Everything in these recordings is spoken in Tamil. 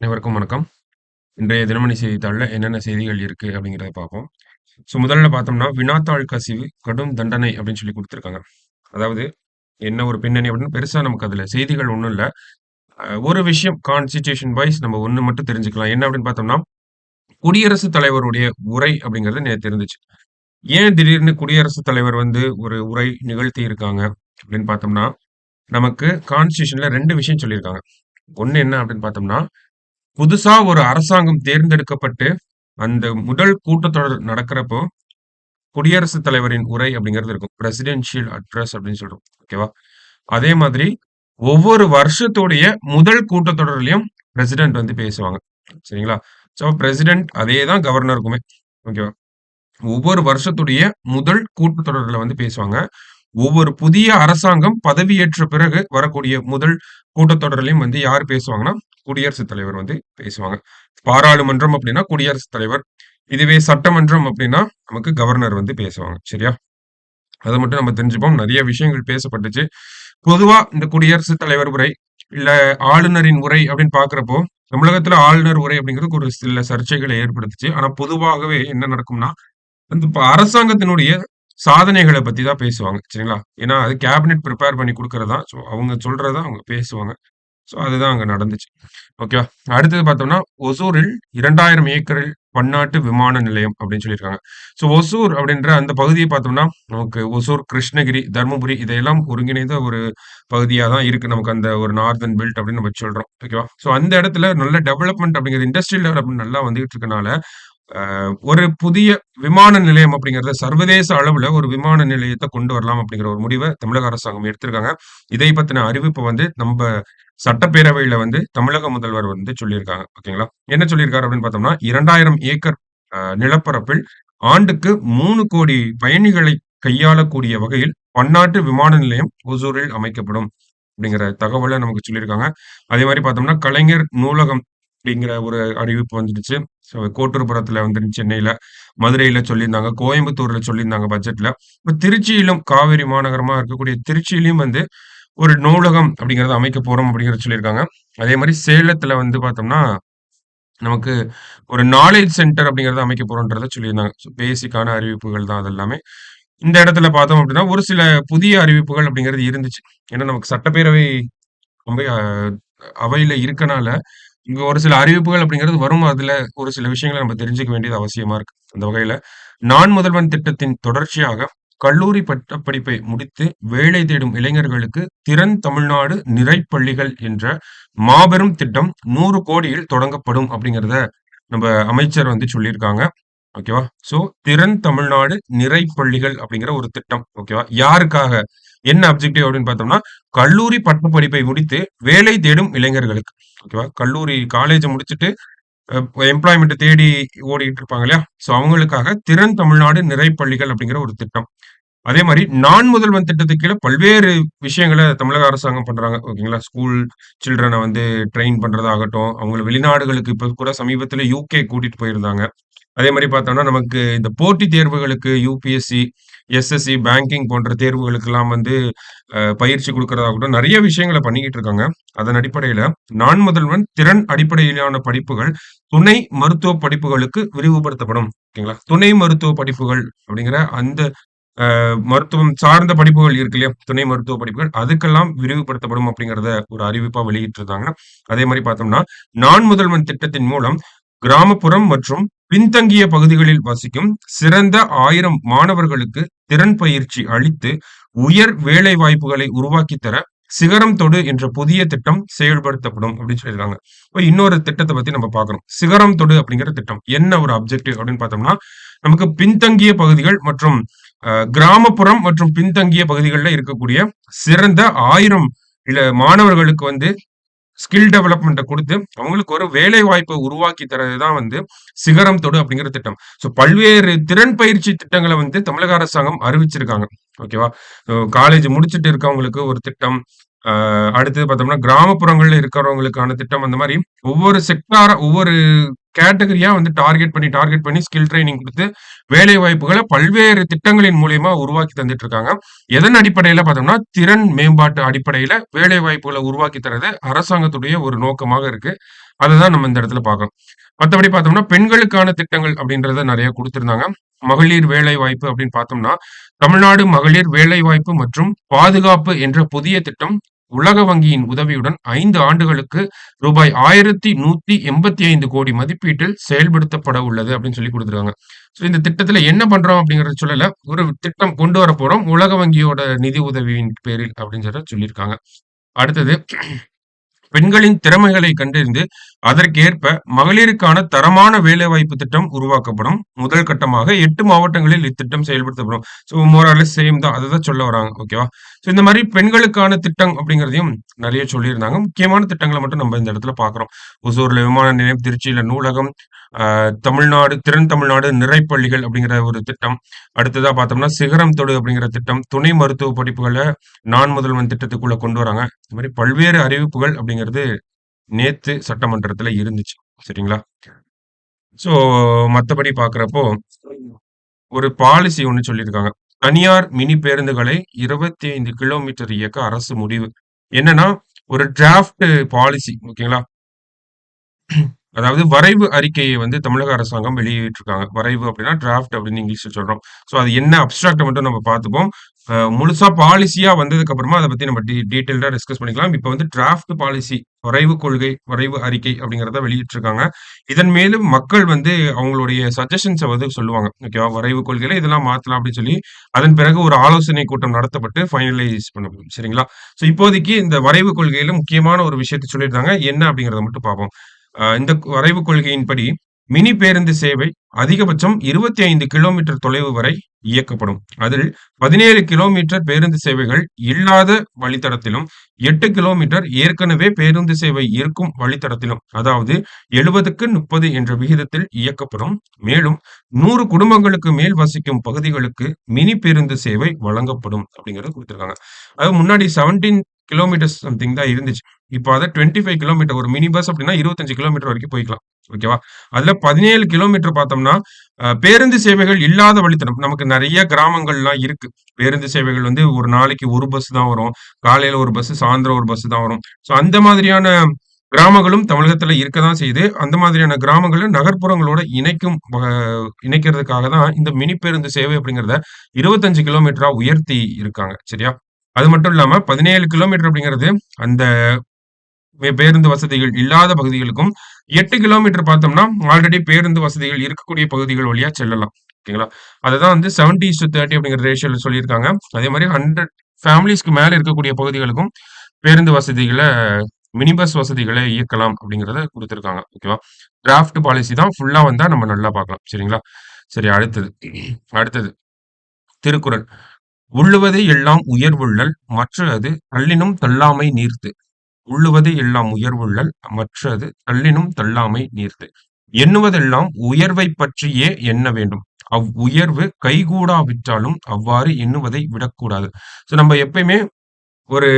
அனைவருக்கும் வணக்கம். இன்றைய தினமணி செய்தித்தாள்ல என்னென்ன செய்திகள் இருக்கு அப்படிங்கிறத பார்ப்போம். முதல்ல பார்த்தோம்னா, "வினாத்தாள் கசிவு கடும் தண்டனை" அப்படின்னு சொல்லி குடுத்துருக்காங்க. அதாவது என்ன ஒரு பின்னணி அப்படின்னு பெருசா நமக்கு அதுல செய்திகள் ஒண்ணும் இல்ல. ஒரு விஷயம் கான்ஸ்டிடியூஷன் வைஸ் நம்ம ஒண்ணு மட்டும் தெரிஞ்சுக்கலாம். என்ன அப்படின்னு பார்த்தோம்னா, குடியரசுத் தலைவருடைய உரை அப்படிங்கிறது நேத்து இருந்துச்சு. ஏன் திடீர்னு குடியரசுத் தலைவர் வந்து ஒரு உரை நிகழ்த்தி இருக்காங்க அப்படின்னு பார்த்தோம்னா, நமக்கு கான்ஸ்டிடியூஷன்ல 2 விஷயம் சொல்லியிருக்காங்க. ஒண்ணு என்ன அப்படின்னு பார்த்தோம்னா, புதுசா ஒரு அரசாங்கம் தேர்ந்தெடுக்கப்பட்டு, அந்த முதல் கூட்டத்தொடர் நடக்கிறப்போ, குடியரசுத் தலைவரின் உரை அப்படிங்கிறது இருக்கும். பிரசிடென்ஷியல் அட்ரஸ் அப்படின்னு சொல்றோம். ஓகேவா? அதே மாதிரி ஒவ்வொரு வருஷத்துடைய முதல் கூட்டத்தொடர்லயும் பிரசிடென்ட் வந்து பேசுவாங்க. சரிங்களா? பிரசிடென்ட் அதே தான் கவர்னருக்குமே. ஓகேவா? ஒவ்வொரு வருஷத்துடைய முதல் கூட்டத்தொடர்ல வந்து பேசுவாங்க. ஒவ்வொரு புதிய அரசாங்கம் பதவியேற்ற பிறகு வரக்கூடிய முதல் கூட்டத்தொடர்லயும் வந்து யார் பேசுவாங்கன்னா, குடியரசுத் தலைவர் வந்து பேசுவாங்க. பாராளுமன்றம் அப்படின்னா குடியரசுத் தலைவர். இதுவே சட்டமன்றம் அப்படின்னா நமக்கு கவர்னர் வந்து பேசுவாங்க. சரியா? அத மட்டும் நம்ம தெரிஞ்சுப்போம். நெறைய விஷயங்கள் பேசப்பட்டுச்சு. பொதுவா இந்த குடியரசுத் தலைவர் உரை, இல்ல ஆளுநரின் உரை அப்படின்னு பார்க்கிறப்போ, தமிழகத்துல ஆளுநர் உரை அப்படிங்கிறது ஒரு சில சர்ச்சைகளை ஏற்படுத்துச்சு. ஆனா பொதுவாகவே என்ன நடக்கும்னா, வந்து இப்ப அரசாங்கத்தினுடைய சாதனைகள பத்தி தான் பேசுவாங்க. சரிங்களா? ஏன்னா, அது கேபினெட் பிரிப்பேர் பண்ணி குடுக்கிறது தான். அவங்க சொல்றத அவங்க பேசுவாங்க. அதுதான் அங்க நடந்துச்சு. ஓகேவா? அடுத்தது பார்த்தோம்னா, ஒசூரில் 2000 ஏக்கரில் பன்னாட்டு விமான நிலையம் அப்படின்னு சொல்லியிருக்காங்க. ஒசூர் அப்படின்ற அந்த பகுதிய பார்த்தோம்னா, நமக்கு ஒசூர், கிருஷ்ணகிரி, தர்மபுரி இதையெல்லாம் ஒருங்கிணைந்த ஒரு பகுதியா தான் இருக்கு. நமக்கு அந்த ஒரு நார்தர்ன் பெல்ட் அப்படின்னு நம்ம சொல்றோம். ஓகேவா? அந்த இடத்துல நல்ல டெவலப்மெண்ட் அப்படிங்கிறது இண்டஸ்ட்ரியல் டெவலப்மெண்ட் நல்லா வந்துகிட்டு இருக்கனால, ஒரு புதிய விமான நிலையம் அப்படிங்கிறத சர்வதேச அளவுல ஒரு விமான நிலையத்த கொண்டு வரலாம் அப்படிங்கிற ஒரு முடிவ தமிழக அரசாங்கம் எடுத்திருக்காங்க. இதை பத்தின அறிவிப்பு வந்து நம்ப சட்டப்பேரவையில வந்து தமிழக முதல்வர் வந்து சொல்லியிருக்காங்க. ஓகேங்களா? என்ன சொல்லியிருக்காரு அப்படின்னு பார்த்தோம்னா, 2000 ஏக்கர் நிலப்பரப்பில் ஆண்டுக்கு 3,00,00,000 பயணிகளை கையாளக்கூடிய வகையில் பன்னாட்டு விமான நிலையம் ஒசூரில் அமைக்கப்படும். அப்படிங்கிற தகவல நமக்கு சொல்லியிருக்காங்க. அதே மாரி பார்த்தோம்னா, கலைஞர் நூலகம் அப்படிங்கிற ஒரு அறிவிப்பு வந்துடுச்சு. கோட்டூர்புரத்துல வந்துருச்சு சென்னையில. மதுரையில சொல்லியிருந்தாங்க. கோயம்புத்தூர்ல சொல்லியிருந்தாங்க பட்ஜெட்ல. இப்ப திருச்சியிலும் காவிரி மாநகரமா இருக்கக்கூடிய திருச்சியிலயும் வந்து ஒரு நூலகம் அப்படிங்கிறத அமைக்க போறோம் அப்படிங்கிறத சொல்லியிருக்காங்க. அதே மாரி சேலத்துல வந்து பார்த்தோம்னா, நமக்கு ஒரு நாலேட்ஜ் சென்டர் அப்படிங்கிறத அமைக்க போறோம்ன்றத சொல்லியிருந்தாங்க. பேசிக்கான அறிவிப்புகள் தான் அது எல்லாமே. இந்த இடத்துல பார்த்தோம் அப்படின்னா, ஒரு சில புதிய அறிவிப்புகள் அப்படிங்கிறது இருந்துச்சு. ஏன்னா நமக்கு சட்டப்பேரவை அவை அவையில இருக்கனால, இங்க ஒரு சில அறிவிப்புகள் அப்படிங்கிறது வரும். அதுல ஒரு சில விஷயங்கள நம்ம தெரிஞ்சுக்க வேண்டியது அவசியமா இருக்கு. அந்த வகையில, நான் முதல்வன் திட்டத்தின் தொடர்ச்சியாக கல்லூரி பட்டப்படிப்பை முடித்து வேலை தேடும் இளைஞர்களுக்கு திறன் தமிழ்நாடு நிறைப்பள்ளிகள் என்ற மாபெரும் திட்டம் 100 கோடியில் தொடங்கப்படும் அப்படிங்கிறத நம்ம அமைச்சர் வந்து சொல்லியிருக்காங்க. ஓகேவா? திறன் தமிழ்நாடு நிறைப்பள்ளிகள் அப்படிங்கிற ஒரு திட்டம். ஓகேவா? யாருக்காக? என்ன அப்ஜெக்டிவ் அப்படின்னு பார்த்தோம்னா, கல்லூரி பட்டப்படிப்பை முடித்து வேலை தேடும் இளைஞர்களுக்கு. ஓகேவா? கல்லூரி காலேஜ முடிச்சுட்டு அ எம்ப்ளாய்மென்ட் தேடி ஓடிட்டு இருப்பாங்க இல்லையா? அவங்களுக்காக திறன் தமிழ்நாடு நிறைப்பள்ளிகள் அப்படிங்கிற ஒரு திட்டம். அதே மாரி நான் முதல்வன் திட்டத்துக்கு கீழ பல்வேறு விஷயங்கள தமிழக அரசாங்கம் பண்றாங்க. ஓகேங்களா? ஸ்கூல் சில்ட்ரன வந்து ட்ரெயின் பண்றதாகட்டும், அவங்கள வெளிநாடுகளுக்கு இப்ப கூட சமீபத்தில யுகே கூட்டிட்டு போயிருந்தாங்க. அதே மாரி பார்த்தோம்னா, நமக்கு இந்த போட்டித் தேர்வுகளுக்கு யுபிஎஸ்சி, எஸ்எஸ்சி, பேங்கிங் போன்ற தேர்வுகளுக்கெல்லாம் வந்து பயிற்சி குடுக்கிறதாகட்டும், நெறைய விஷயங்கள பண்ணிக்கிட்டு இருக்காங்க. அதன் அடிப்படையில, நான் முதல்வன் திறன் அடிப்படையிலான படிப்புகள், துணை மருத்துவ படிப்புகளுக்கு விரிவுபடுத்தப்படும். ஓகேங்களா? துணை மருத்துவ படிப்புகள் அப்படிங்கிற அந்த மருத்துவம் சார்ந்த படிப்புகள் இருக்கு இல்லையா? துணை மருத்துவ படிப்புகள், அதுக்கெல்லாம் விரிவுபடுத்தப்படும் அப்படிங்கிறத ஒரு அறிவிப்பா வெளியிட்டிருந்தாங்க. அதே மாரி பார்த்தோம்னா, நான் முதல்வன் திட்டத்தின் மூலம் கிராமப்புறம் மற்றும் பின்தங்கிய பகுதிகளில் வசிக்கும் சிறந்த 1000 மாணவர்களுக்கு திறன் பயிற்சி அளித்து, உயர் வேலை வாய்ப்புகளை உருவாக்கித் தர சிகரம் தொடு என்ற புதிய திட்டம் செயல்படுத்தப்படும் அப்படின்னு சொல்லியிருக்காங்க. இப்ப இன்னொரு திட்டத்த பத்தி நம்ம பார்க்கணும். சிகரம் தொடு அப்படிங்கிற திட்டம். என்ன ஒரு அப்ஜெக்டிவ் அப்படின்னு பார்த்தோம்னா, நமக்கு பின்தங்கிய பகுதிகள் மற்றும் கிராமப்புறம் மற்றும் பின்தங்கிய பகுதிகள்ல இருக்கக்கூடிய சிறந்த 1000 மாணவர்களுக்கு வந்து ஸ்கில் டெவலப்மெண்ட்ட குடுத்து, அவங்களுக்கு ஒரு வேலை வாய்ப்ப உருவாக்கி தர்றது தான் வந்து சிகரம் தொடு அப்படிங்கிற திட்டம். பல்வேறு திறன் பயிற்சி திட்டங்கள வந்து தமிழக அரசாங்கம் அறிவிச்சிருக்காங்க. ஓகேவா? காலேஜ் முடிச்சுட்டு இருக்கவங்களுக்கு ஒரு திட்டம். அ அடுத்தது பார்த்தோம்னா, கிராமப்புறங்கள்ல இருக்கிறவங்களுக்கான திட்டம். அந்த மாரி ஒவ்வொரு கேட்டகரியா வந்து டார்கெட் பண்ணி ஸ்கில் ட்ரைனிங் குடுத்து, வேலை வாய்ப்புகள பல்வேறு திட்டங்களின் மூலியமா உருவாக்கி தந்துட்டு இருக்காங்க. எதன் அடிப்படையில பார்த்தோம்னா, திறன் மேம்பாட்டு அடிப்படையில வேலை வாய்ப்புகள உருவாக்கி தர்றது அரசாங்கத்துடைய ஒரு நோக்கமாக இருக்கு. அததான் நம்ம இந்த இடத்துல பார்க்கிறோம். மத்தபடி பார்த்தோம்னா, பெண்களுக்கான திட்டங்கள் அப்படின்றத நெறைய குடுத்திருந்தாங்க. மகளிர் வேலை வாய்ப்பு அப்படின்னு பார்த்தோம்னா, தமிழ்நாடு மகளிர் வேலைவாய்ப்பு மற்றும் பாதுகாப்பு என்ற புதிய திட்டம் உலக வங்கியின் உதவியுடன் 5 ஆண்டுகளுக்கு ரூபாய் 1185 கோடி மதிப்பீட்டில் செயல்படுத்தப்பட உள்ளது அப்படின்னு சொல்லி குடுத்துருக்காங்க. ஸோ இந்த திட்டத்துல என்ன பண்றோம் அப்படிங்கிறத சொல்லல. ஒரு திட்டம் கொண்டு வரப்போறோம். உலக வங்கியோட நிதி உதவியின் பேரில் அப்படின்னு சொல்லியிருக்காங்க. அடுத்தது பெண்களின் திறமைகளை கண்டறிந்து அதற்கேற்ப மகளிருக்கான தரமான வேலைவாய்ப்பு திட்டம் உருவாக்கப்படும். முதல் கட்டமாக 8 மாவட்டங்களில் இத்திட்டம் செயல்படுத்தப்படும். So more or less same தான். அததான் சொல்ல வராங்க. ஓகேவா? ஸோ இந்த மாரி பெண்களுக்கான திட்டம் அப்படிங்கிறதையும் நெறைய சொல்லியிருந்தாங்க. முக்கியமான திட்டங்கள மட்டும் நம்ம இந்த இடத்துல பார்க்கிறோம். ஒசூர்ல விமான நிலையம், திருச்சியில நூலகம், தமிழ்நாடு திறன் தமிழ்நாடு நிறைப்பள்ளிகள் அப்படிங்கிற ஒரு திட்டம். அடுத்ததா பார்த்தோம்னா, சிகரம் தொடு அப்படிங்கிற திட்டம். துணை மருத்துவ படிப்புகள நான் முதல்வன் திட்டத்துக்குள்ள கொண்டு வராங்க. இந்த மாரி பல்வேறு அறிவிப்புகள் அப்படிங்கிறது நேத்து சட்டமன்றத்துல இருந்துச்சு. சரிங்களா? ஸோ மத்தபடி பார்க்கிறப்போ, ஒரு பாலிசி ஒண்ணு சொல்லியிருக்காங்க. தனியார் மினி பேருந்துகளை 25 கிலோமீட்டர் இயக்க அரசு முடிவு. என்னன்னா, ஒரு டிராஃப்ட் பாலிசி ஓகேங்களா? அதாவது வரைவு அறிக்கையை வந்து தமிழக அரசாங்கம் வெளியிட்டிருக்காங்க. வரைவு அப்படின்னா டிராஃப்ட் அப்படின்னு இங்கிலீஷ்ல சொல்றோம். ஸோ அது என்ன அப்ஸ்ட்ராக்ட்ட மட்டும் நம்ம பார்த்துப்போம். முழுசா பாலிசியா வந்ததுக்கு அப்புறமா அத பத்தி நம்ம டீட்டெயில்டா டிஸ்கஸ் பண்ணிக்கலாம். இப்ப வந்து டிராஃப்ட் பாலிசி, வரைவு கொள்கை, வரைவு அறிக்கை அப்படிங்கிறத வெளியிட்டிருக்காங்க. இதன் மேலும் மக்கள் வந்து அவங்களுடைய சஜஷன்ஸ வந்து சொல்லுவாங்க. ஓகேவா? வரைவு கொள்கையில இதெல்லாம் மாத்தலாம் அப்படின்னு சொல்லி, அதன் பிறகு ஒரு ஆலோசனை கூட்டம் நடத்தப்பட்டு ஃபைனலைஸ் பண்ணப்படும். சரிங்களா? ஸோ இப்போதைக்கு இந்த வரைவு கொள்கையில முக்கியமான ஒரு விஷயத்த சொல்லியிருந்தாங்க. என்ன அப்படிங்கிறத மட்டும் பார்ப்போம். இந்த வரைவு கொள்கையின்படி மினி பேருந்து சேவை அதிகபட்சம் 25 கிலோமீட்டர் தொலைவு வரை இயக்கப்படும். அதில் 17 கிலோமீட்டர் பேருந்து சேவைகள் இல்லாத வழித்தடத்திலும் 8 கிலோமீட்டர் ஏற்கனவே பேருந்து சேவை இருக்கும் வழித்தடத்திலும் அதாவது 70க்கு 30 என்ற விகிதத்தில் இயக்கப்படும். மேலும் 100 குடும்பங்களுக்கு மேல் வசிக்கும் பகுதிகளுக்கு மினி பேருந்து சேவை வழங்கப்படும் அப்படிங்கறது கொடுத்திருக்காங்க. அது முன்னாடி 17 கிலோமீட்டர்ஸ் சம்திங் தான் இருந்துச்சு. இப்போ அத 25 கிலோமீட்டர் ஒரு மினி பஸ் அப்படின்னா 25 கிலோமீட்டர் வரைக்கும் போய்க்கலாம். ஓகேவா? அதுல 17 கிலோமீட்டர் பார்த்தோம்னா, பேருந்து சேவைகள் இல்லாத வழித்தடம். நமக்கு நெறைய கிராமங்கள்லாம் இருக்கு. பேருந்து சேவைகள் வந்து ஒரு நாளைக்கு ஒரு பஸ் தான் வரும். காலையில ஒரு பஸ், சாயந்தரம் ஒரு பஸ் தான் வரும். ஸோ அந்த மாதிரியான கிராமங்களும் தமிழகத்துல இருக்க தான் செய்யுது. அந்த மாதிரியான கிராமங்கள நகர்ப்புறங்களோட இணைக்கிறதுக்காக தான் இந்த மினி பேருந்து சேவை அப்படிங்கிறத 25 கிலோமீட்டரா உயர்த்தி இருக்காங்க. சரியா? அது மட்டும் இல்லாம 17 கிலோமீட்டர் அப்படிங்கிறது அந்த பேருந்து வசதிகள் இல்லாத பகுதிகளுக்கும் 8 கிலோமீட்டர் பார்த்தோம்னா, ஆல்ரெடி பேருந்து வசதிகள் இருக்கக்கூடிய பகுதிகள் வழியா செல்லலாம். ஓகேங்களா? அததான் வந்து 70:30 அப்படிங்கிற ரேஷியோல சொல்லியிருக்காங்க. அதே மாரி 100 ஃபேமிலீஸ்க்கு மேல இருக்கக்கூடிய பகுதிகளுக்கும் பேருந்து வசதிகள மினி பஸ் வசதிகள இயக்கலாம் அப்படிங்கிறத குடுத்திருக்காங்க. ஓகேவா? டிராஃப்ட் பாலிசி தான் ஃபுல்லா வந்தா நம்ம நல்லா பார்க்கலாம். சரிங்களா? சரி அடுத்தது திருக்குறள். "உள்ளுவதை எல்லாம் உயர்வுள்ளல் மற்றது தள்ளினும் தள்ளாமை நீர்த்து." உள்ளுவது எல்லாம் உயர்வுள்ளல் மற்றது தள்ளினும் தள்ளாமை நீர்த்து. எண்ணுவதெல்லாம் உயர்வைப் பற்றியே எண்ண வேண்டும். அவ்வுயர்வு கைகூடாவிட்டாலும் அவ்வாறு எண்ணுவதை விடக்கூடாது. ஸோ நம்ம எப்பயுமே ஒரு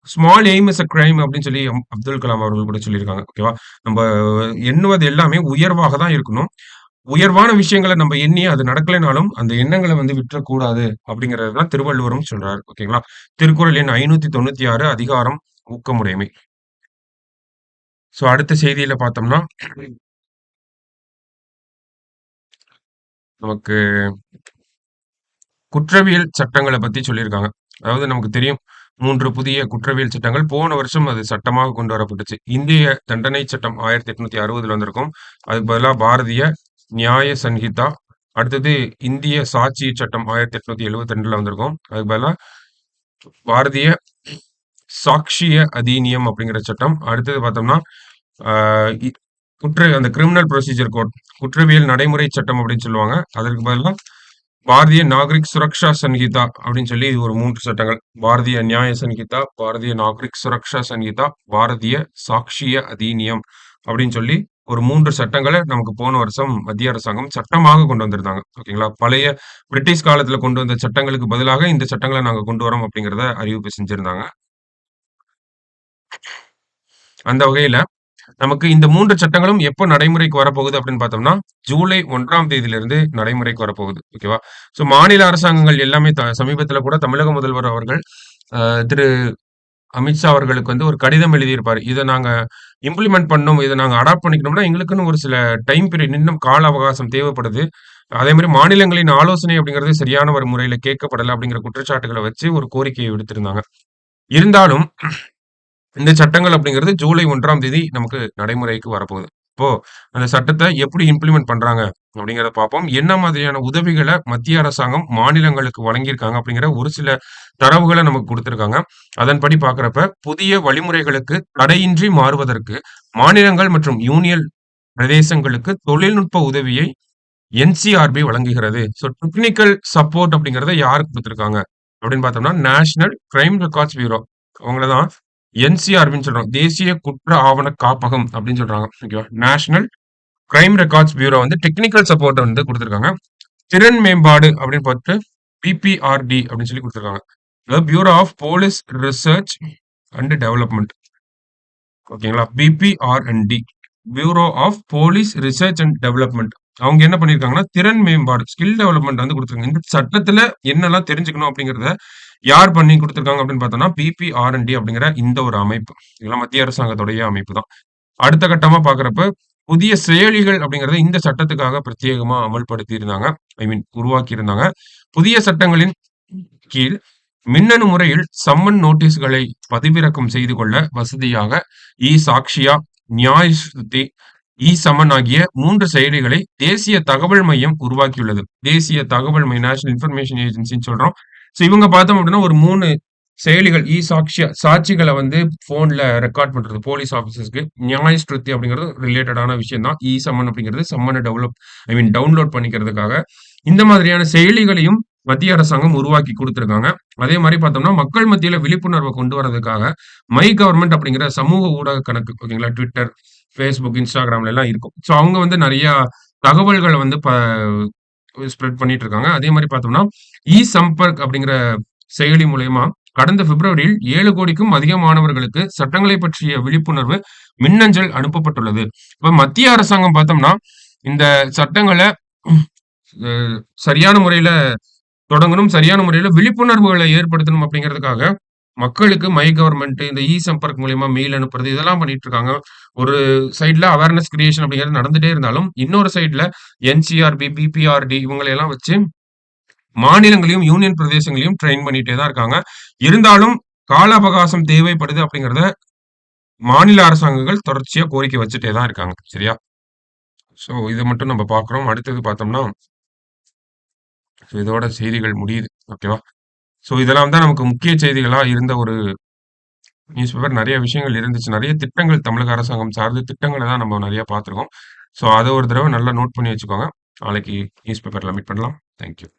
small aim is a crime அப்படின்னு சொல்லி அப்துல் கலாம் அவர்கள் கூட சொல்லியிருக்காங்க. ஓகேவா? நம்ம எண்ணுவது எல்லாமே உயர்வாக தான் இருக்கணும். உயர்வான விஷயங்கள நம்ம எண்ணி அது நடக்கலைனாலும், அந்த எண்ணங்கள வந்து விட்டுறக்கூடாது அப்படிங்கிறது தான் திருவள்ளுவரும் சொல்றாரு. ஓகேங்களா? திருக்குறள் எண் 596 அதிகாரம் ஊக்கமுடைமை. ஸோ அடுத்த செய்தியில பார்த்தோம்னா, நமக்கு குற்றவியல் சட்டங்கள பத்தி சொல்லியிருக்காங்க. அதாவது நமக்கு தெரியும் 3 புதிய குற்றவியல் சட்டங்கள் போன வருஷம் அது சட்டமாக கொண்டு வரப்பட்டுச்சு. இந்திய தண்டனை சட்டம் 1860ல வந்திருக்கும். அதுக்கு பதிலா பாரதிய நியாய சன்ஹிதா. அடுத்தது இந்திய சாட்சி சட்டம் 1872ல வந்திருக்கும். அதுக்கு பதிலா பாரதிய சாக்ஷிய அதீனியம் அப்படிங்கிற சட்டம். அடுத்தது பார்த்தோம்னா, ஆ இ அந்த கிரிமினல் ப்ரொசீஜர் கோட் குற்றவியல் நடைமுறை சட்டம் அப்படின்னு சொல்லுவாங்க. அதற்கு பதிலா பாரதிய நாகரிக் சுரக்ஷா சன்ஹிதா அப்படின்னு சொல்லி ஒரு 3 சட்டங்கள். பாரதிய நியாய சன்ஹிதா, பாரதிய நாகரிக் சுரக்ஷா சன்ஹிதா, பாரதிய சாக்ஷிய அதீனியம் அப்படின்னு சொல்லி ஒரு 3 சட்டங்கள நமக்கு போன வருஷம் மத்திய அரசாங்கம் சட்டமாக கொண்டு வந்திருந்தாங்க. ஓகேங்களா? பழைய பிரிட்டிஷ் காலத்துல கொண்டு வந்த சட்டங்களுக்கு பதிலாக இந்த சட்டங்கள நாங்க கொண்டு வரோம் அப்படிங்கிறத அறிவிப்பு செஞ்சிருந்தாங்க. அந்த வகையில நமக்கு இந்த 3 சட்டங்களும் எப்போ நடைமுறைக்கு வரப்போகுது அப்படின்னு பார்த்தோம்னா, ஜூலை 1ஆம் தேதியிலிருந்து நடைமுறைக்கு வரப்போகுது. ஓகேவா? ஸோ மாநில அரசாங்கங்கள் எல்லாமே சமீபத்தில கூட தமிழக முதல்வர் அவர்கள் திரு அமித்ஷா அவர்களுக்கு வந்து ஒரு கடிதம் எழுதியிருப்பாரு. இத நாங்க இம்ப்ளிமெண்ட் பண்ணணும். இத நாங்க அடாப்ட் பண்ணிக்கணும்னா, எங்களுக்குன்னு ஒரு சில டைம் பீரியட் இன்னும் கால அவகாசம் தேவைப்படுது. அதே மாரி மாநிலங்களின் ஆலோசனை அப்படிங்கிறது சரியான ஒரு முறையில கேட்கப்படல அப்படிங்கிற குற்றச்சாட்டுகள வச்சு ஒரு கோரிக்கைய விடுத்திருந்தாங்க. இருந்தாலும் இந்த சட்டங்கள் அப்படிங்கிறது ஜூலை 1ஆம் தேதி நமக்கு நடைமுறைக்கு வரப்போகுது. இப்போ அந்த சட்டத்த எப்படி இம்ப்ளிமெண்ட் பண்றாங்க அப்படிங்கிறத பார்ப்போம். என்ன மாதிரியான உதவிகள மத்திய அரசாங்கம் மாநிலங்களுக்கு வழங்கியிருக்காங்க அப்படிங்கிற ஒரு சில தரவுகள நமக்கு குடுத்திருக்காங்க. அதன்படி பார்க்கிறப்ப, புதிய வழிமுறைகளுக்கு தடையின்றி மாறுவதற்கு மாநிலங்கள் மற்றும் யூனியன் பிரதேசங்களுக்கு தொழில்நுட்ப உதவியை என்சிஆர்பி வழங்குகிறது. ஸோ டெக்னிக்கல் சப்போர்ட் அப்படிங்கிறத யாரு குடுத்திருக்காங்க அப்படின்னு பார்த்தோம்னா, நேஷனல் கிரைம் ரெக்கார்ட்ஸ் பியூரோ. அவங்கள தான் என்சிஆர்பின்னு சொல்றோம். தேசிய குற்ற ஆவண காப்பகம் அப்படின்னு சொல்றாங்க. ஓகேவா? நேஷனல் கிரைம் ரெக்கார்ட்ஸ் பியூரோ வந்து டெக்னிக்கல் சப்போர்ட் வந்து குடுத்திருக்காங்க. திறன் மேம்பாடு அப்படின்னு பார்த்து பிபிஆர்டி அப்படின்னு சொல்லி குடுத்திருக்காங்க. அதாவது bureau of police research and development. ஓகேங்களா? BPRND. Bureau of police research and development. அவங்க என்ன பண்ணியிருக்காங்கன்னா, திறன் மேம்பாடு, ஸ்கில் டெவலப்மென்ட் வந்து குடுத்துருக்காங்க. இந்த சட்டத்துல என்னெல்லாம் தெரிஞ்சுக்கணும் அப்படிங்கிறத யார் பண்ணி குடுத்துருக்காங்க அப்படின்னு பார்த்தோம்னா, பிபிஆர்என்டி அப்படிங்கிற இந்த ஒரு அமைப்பு. இதெல்லாம் மத்திய அரசாங்கத்துடைய அமைப்பு தான். அடுத்த கட்டமா பார்க்கிறப்ப, புதிய செயலிகள் அப்படிங்கிறத இந்த சட்டத்துக்காக பிரத்யேகமா அமல்படுத்தி இருந்தாங்க. ஐ மீன் உருவாக்கி இருந்தாங்க. புதிய சட்டங்களின் கீழ் மின்னணு முறையில் சம்மன் நோட்டீஸ்களை பதிவிறக்கம் செய்து கொள்ள வசதியாக சாக்ஷியா, நியாய் ஸ்ருதி, சமன் ஆகிய 3 செயலிகளை தேசிய தகவல் மையம் உருவாக்கியுள்ளது. தேசிய தகவல் மையம் நேஷனல் இன்ஃபர்மேஷன் ஏஜென்சின்னு சொல்றோம். ஸோ இவங்க பார்த்தோம் அப்படின்னா ஒரு 3 செயலிகள் சாக்ஷியா சாட்சிகள வந்து ஃபோன்ல ரெக்கார்ட் பண்றது போலீஸ் ஆஃபீசர்ஸ்க்கு. நியாய் ஸ்ருதி அப்படிங்கிறது ரிலேட்டடான விஷயம் தான். சம்மன் அப்படிங்கிறது சம்மன டவுன்லோட் பண்ணிக்கிறதுக்காக. இந்த மாதிரியான செயலிகளையும் மத்திய அரசாங்கம் உருவாக்கி குடுத்திருக்காங்க. அதே மாரி பார்த்தோம்னா, மக்கள் மத்தியில விழிப்புணர்வ கொண்டு வரதுக்காக, மை கவர்ன்மென்ட் அப்படிங்கிற சமூக ஊடக கணக்கு ஓகேங்களா? Twitter, Facebook, Instagramல எல்லாம் இருக்கும். ஸோ அவங்க வந்து நெறைய தகவல்கள வந்து ஸ்ப்ரெட் பண்ணிட்டு இருக்காங்க. அதே மாரி பார்த்தோம்னா, சம்பர்க் அப்படிங்கிற செயலி மூலியமா கடந்த பிப்ரவரியில் 7 கோடிக்கும் அதிகமானவர்களுக்கு சட்டங்களை பற்றிய விழிப்புணர்வு மின்னஞ்சல் அனுப்பப்பட்டுள்ளது. இப்ப மத்திய அரசாங்கம் பார்த்தோம்னா, இந்த சட்டங்கள அ சரியான முறையில தொடங்கணும். சரியான முறையில விழிப்புணர்வுகள ஏற்படுத்தணும் அப்படிங்கிறதுக்காக, மக்களுக்கு மை கவர்ன்மென்ட் இந்த சம்பர்க் மூலியமா மெயில் அனுப்புறது இதெல்லாம் பண்ணிட்டு இருக்காங்க. ஒரு சைட்ல அவேர்னஸ் கிரியேஷன் அப்படிங்கிறது நடந்துட்டே இருந்தாலும், இன்னொரு சைட்ல என்சிஆர்பி, பிபிஆர்டி இவங்கள எல்லாம் வச்சு மாநிலங்களையும், யூனியன் பிரதேசங்களையும் ட்ரெயின் பண்ணிட்டே தான் இருக்காங்க. இருந்தாலும் கால அவகாசம் தேவைப்படுது அப்படிங்கிறத மாநில அரசாங்கங்கள் தொடர்ச்சியா கோரிக்கை வச்சுட்டே தான் இருக்காங்க. சரியா? ஸோ இத மட்டும் நம்ம பார்க்கிறோம். அடுத்தது பார்த்தோம்னா, இதோட செய்திகள் முடியுது. ஓகேவா? ஸோ இதெல்லாம் தான் நமக்கு முக்கிய செய்திகளா இருந்த ஒரு நியூஸ் பேப்பர். நெறைய விஷயங்கள் இருந்துச்சு. நெறைய திட்டங்கள் தமிழக அரசாங்கம் சார்ந்த திட்டங்கள தான் நம்ம நெறைய பார்த்துருக்கோம். ஸோ அத ஒரு தடவ நல்லா நோட் பண்ணி வச்சுக்கோங்க. நாளைக்கு நியூஸ் பேப்பர்ல மீட் பண்ணலாம். Thank you.